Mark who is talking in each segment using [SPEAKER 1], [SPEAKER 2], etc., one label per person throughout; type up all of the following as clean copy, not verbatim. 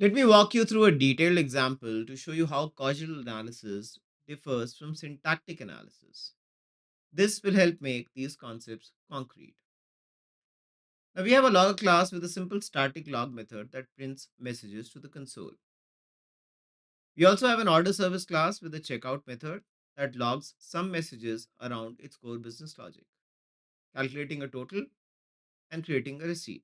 [SPEAKER 1] Let me walk you through a detailed example to show you how causal analysis differs from syntactic analysis. This will help make these concepts concrete. Now, we have a logger class with a simple static log method that prints messages to the console. We also have an order service class with a checkout method that logs some messages around its core business logic, calculating a total and creating a receipt.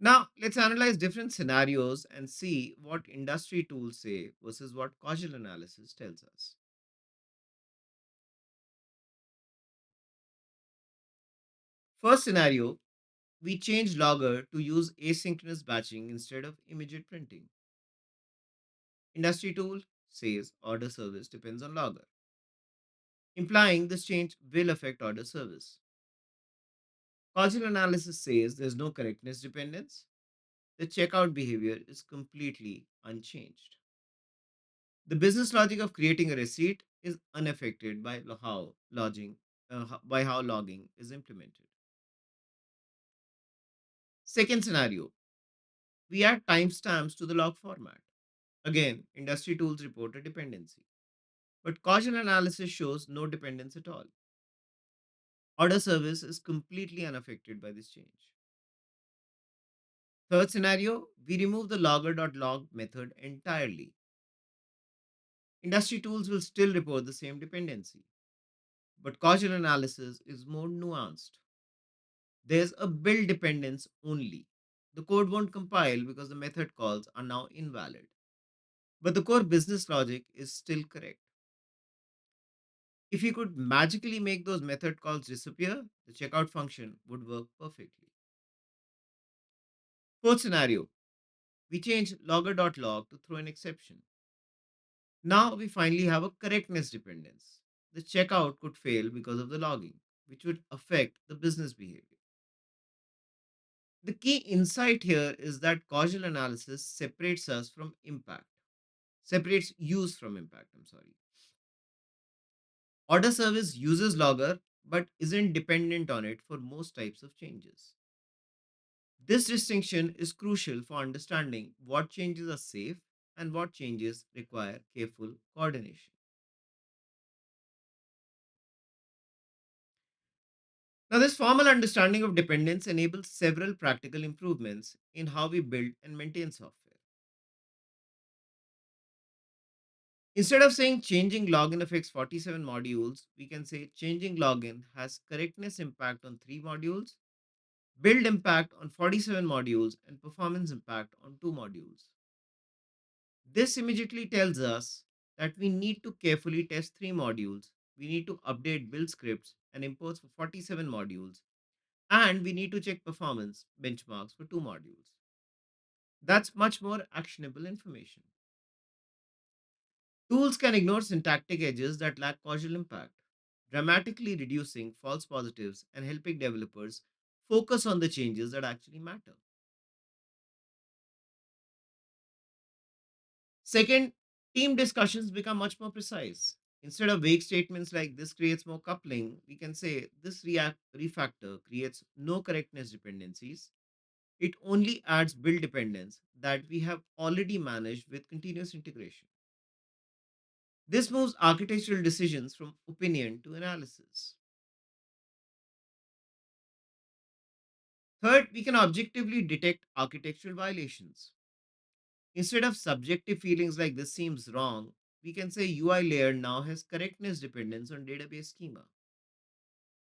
[SPEAKER 1] Now, let's analyze different scenarios and see what industry tools say versus what causal analysis tells us. First scenario, we change logger to use asynchronous batching instead of immediate printing. Industry tool says order service depends on logger, implying this change will affect order service. Causal analysis says there's no correctness dependence. The checkout behavior is completely unchanged. The business logic of creating a receipt is unaffected by how logging is implemented. Second scenario, we add timestamps to the log format. Again, industry tools report a dependency, but causal analysis shows no dependence at all. Order service is completely unaffected by this change. Third scenario, we remove the logger.log method entirely. Industry tools will still report the same dependency, but causal analysis is more nuanced. There's a build dependence only. The code won't compile because the method calls are now invalid, but the core business logic is still correct. If you could magically make those method calls disappear, the checkout function would work perfectly. Fourth scenario, we change logger.log to throw an exception. Now we finally have a correctness dependence. The checkout could fail because of the logging, which would affect the business behavior. The key insight here is that causal analysis separates use from impact. I'm sorry. Order service uses logger but isn't dependent on it for most types of changes. This distinction is crucial for understanding what changes are safe and what changes require careful coordination. Now, this formal understanding of dependence enables several practical improvements in how we build and maintain software. Instead of saying changing login affects 47 modules, we can say changing login has correctness impact on 3 modules, build impact on 47 modules, and performance impact on 2 modules. This immediately tells us that we need to carefully test 3 modules, we need to update build scripts and imports for 47 modules, and we need to check performance benchmarks for 2 modules. That's much more actionable information. Tools can ignore syntactic edges that lack causal impact, dramatically reducing false positives and helping developers focus on the changes that actually matter. Second, team discussions become much more precise. Instead of vague statements like this creates more coupling, we can say this refactor creates no correctness dependencies. It only adds build dependence that we have already managed with continuous integration. This moves architectural decisions from opinion to analysis. Third, we can objectively detect architectural violations. Instead of subjective feelings like this seems wrong, we can say UI layer now has correctness dependence on database schema.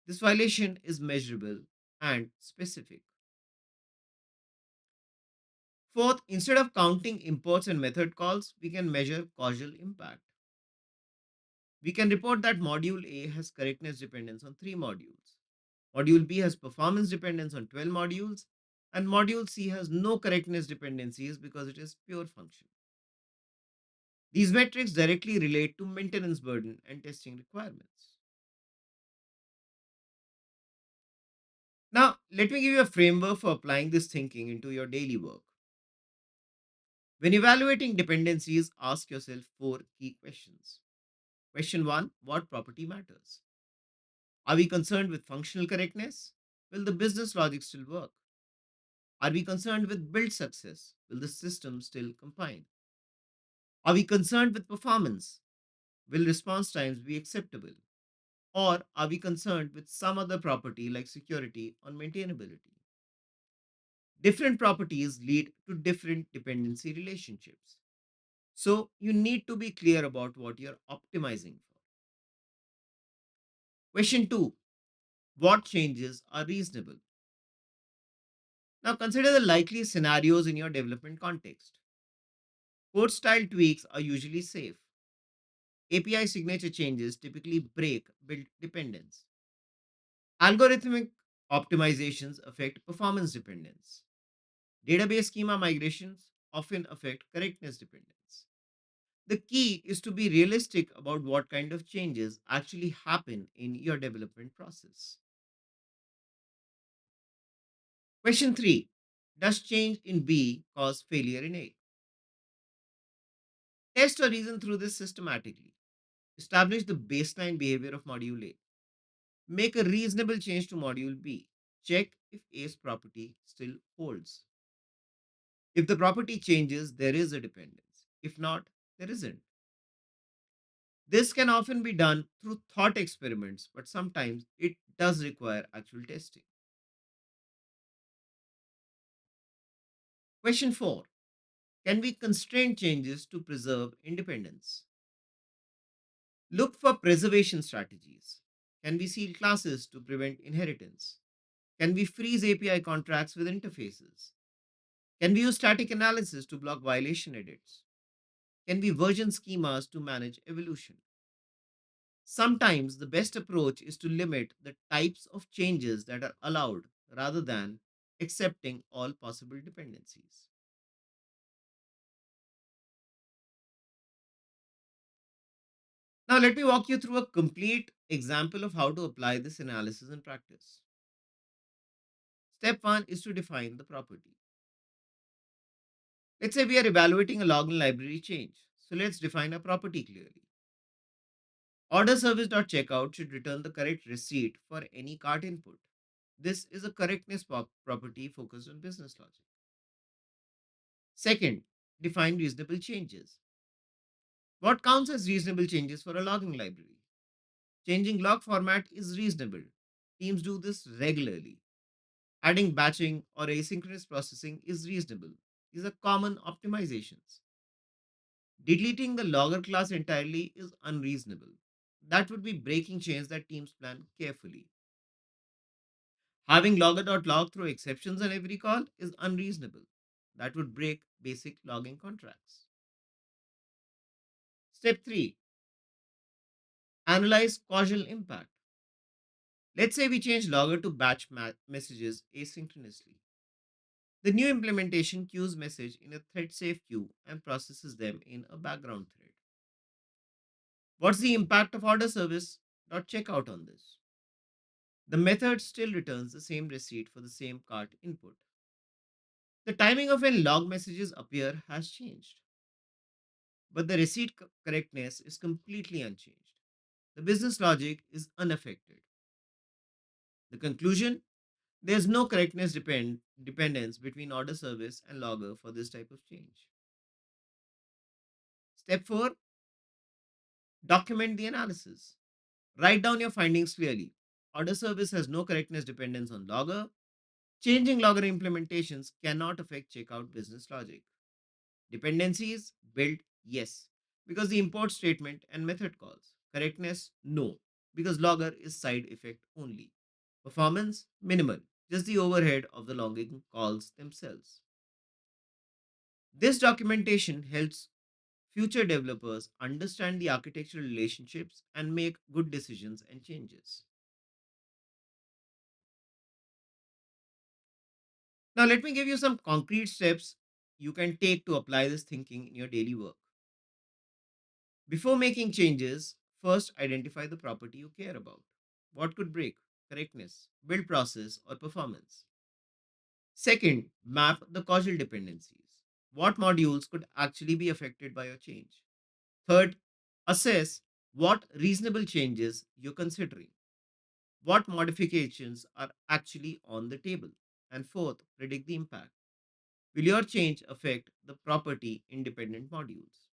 [SPEAKER 1] This violation is measurable and specific. Fourth, instead of counting imports and method calls, we can measure causal impact. We can report that module A has correctness dependence on 3 modules. Module B has performance dependence on 12 modules, and module C has no correctness dependencies because it is pure function. These metrics directly relate to maintenance burden and testing requirements. Now, let me give you a framework for applying this thinking into your daily work. When evaluating dependencies, ask yourself 4 key questions. Question 1, what property matters? Are we concerned with functional correctness? Will the business logic still work? Are we concerned with build success? Will the system still compile? Are we concerned with performance? Will response times be acceptable? Or are we concerned with some other property like security or maintainability? Different properties lead to different dependency relationships. So you need to be clear about what you're optimizing for. Question 2. What changes are reasonable? Now consider the likely scenarios in your development context. Code style tweaks are usually safe. API signature changes typically break build dependence. Algorithmic optimizations affect performance dependence. Database schema migrations often affect correctness dependence. The key is to be realistic about what kind of changes actually happen in your development process. Question 3. Does change in B cause failure in A? Test or reason through this systematically. Establish the baseline behavior of module A. Make a reasonable change to module B. Check if A's property still holds. If the property changes, there is a dependence. If not, there isn't. This can often be done through thought experiments, but sometimes it does require actual testing. Question 4. Can we constrain changes to preserve independence? Look for preservation strategies. Can we seal classes to prevent inheritance? Can we freeze API contracts with interfaces? Can we use static analysis to block violation edits? Can we version schemas to manage evolution? Sometimes the best approach is to limit the types of changes that are allowed rather than accepting all possible dependencies. Now, let me walk you through a complete example of how to apply this analysis in practice. Step 1 is to define the property. Let's say we are evaluating a login library change. So let's define a property clearly. Order service.checkout should return the correct receipt for any cart input. This is a correctness property focused on business logic. Second, define reasonable changes. What counts as reasonable changes for a logging library? Changing log format is reasonable. Teams do this regularly. Adding batching or asynchronous processing is reasonable. These are common optimizations. Deleting the logger class entirely is unreasonable. That would be breaking chains that teams plan carefully. Having logger.log throw exceptions on every call is unreasonable. That would break basic logging contracts. Step 3. Analyze causal impact. Let's say we change logger to batch messages asynchronously. The new implementation queues message in a thread safe queue and processes them in a background thread. What's the impact of order service dot checkout on this? The method still returns the same receipt for the same cart input. The timing of when log messages appear has changed, but the receipt correctness is completely unchanged. The business logic is unaffected. The conclusion: there's no correctness dependence between order service and logger for this type of change. Step 4. Document the analysis. Write down your findings clearly. Order service has no correctness dependence on logger. Changing logger implementations cannot affect checkout business logic. Dependencies built, yes, because the import statement and method calls. Correctness, no, because logger is side effect only. Performance, minimal, just the overhead of the logging calls themselves. This documentation helps future developers understand the architectural relationships and make good decisions and changes. Now, let me give you some concrete steps you can take to apply this thinking in your daily work. Before making changes, first identify the property you care about. What could break? Correctness, build process, or performance. Second, map the causal dependencies. What modules could actually be affected by your change? Third, assess what reasonable changes you're considering. What modifications are actually on the table? And fourth, predict the impact. Will your change affect the property independent modules?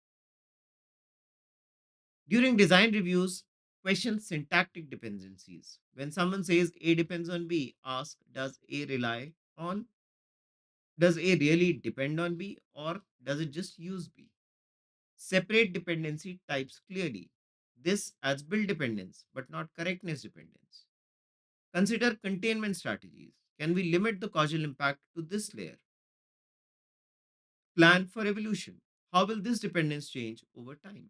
[SPEAKER 1] During design reviews, question syntactic dependencies. When someone says A depends on B, ask does A really depend on B or does it just use B? Separate dependency types clearly. This adds build dependence, but not correctness dependence. Consider containment strategies. Can we limit the causal impact to this layer? Plan for evolution. How will this dependence change over time?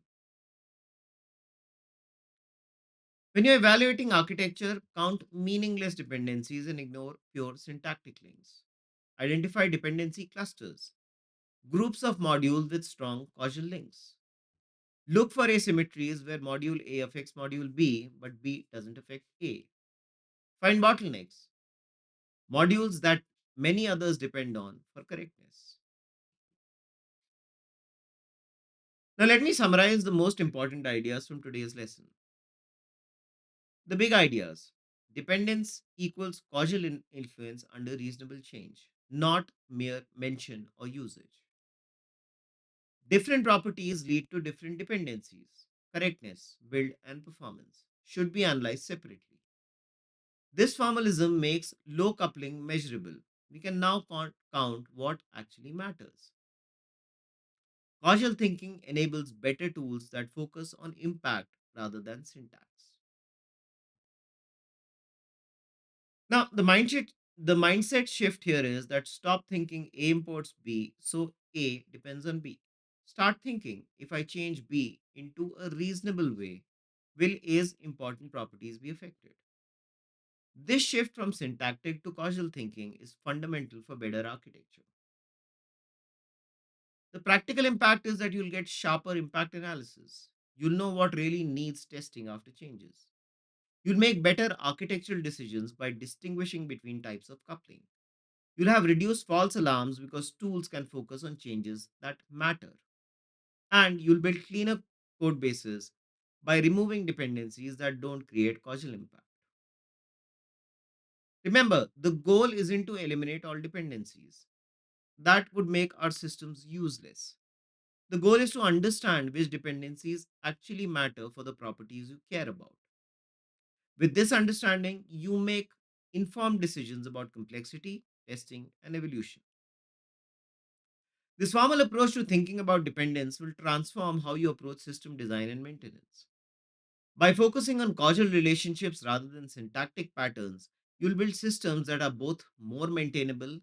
[SPEAKER 1] When you're evaluating architecture, count meaningless dependencies and ignore pure syntactic links. Identify dependency clusters, groups of modules with strong causal links. Look for asymmetries where module A affects module B, but B doesn't affect A. Find bottlenecks, modules that many others depend on for correctness. Now, let me summarize the most important ideas from today's lesson. The big ideas: dependence equals causal influence under reasonable change, not mere mention or usage. Different properties lead to different dependencies. Correctness, build, and performance should be analyzed separately. This formalism makes low coupling measurable. We can now count what actually matters. Causal thinking enables better tools that focus on impact rather than syntax. Now, the mindset shift here is that stop thinking A imports B, so A depends on B. Start thinking, if I change B into a reasonable way, will A's important properties be affected? This shift from syntactic to causal thinking is fundamental for better architecture. The practical impact is that you'll get sharper impact analysis. You'll know what really needs testing after changes. You'll make better architectural decisions by distinguishing between types of coupling. You'll have reduced false alarms because tools can focus on changes that matter. And you'll build cleaner code bases by removing dependencies that don't create causal impact. Remember, the goal isn't to eliminate all dependencies. That would make our systems useless. The goal is to understand which dependencies actually matter for the properties you care about. With this understanding, you make informed decisions about complexity, testing, and evolution. This formal approach to thinking about dependence will transform how you approach system design and maintenance. By focusing on causal relationships rather than syntactic patterns, you'll build systems that are both more maintainable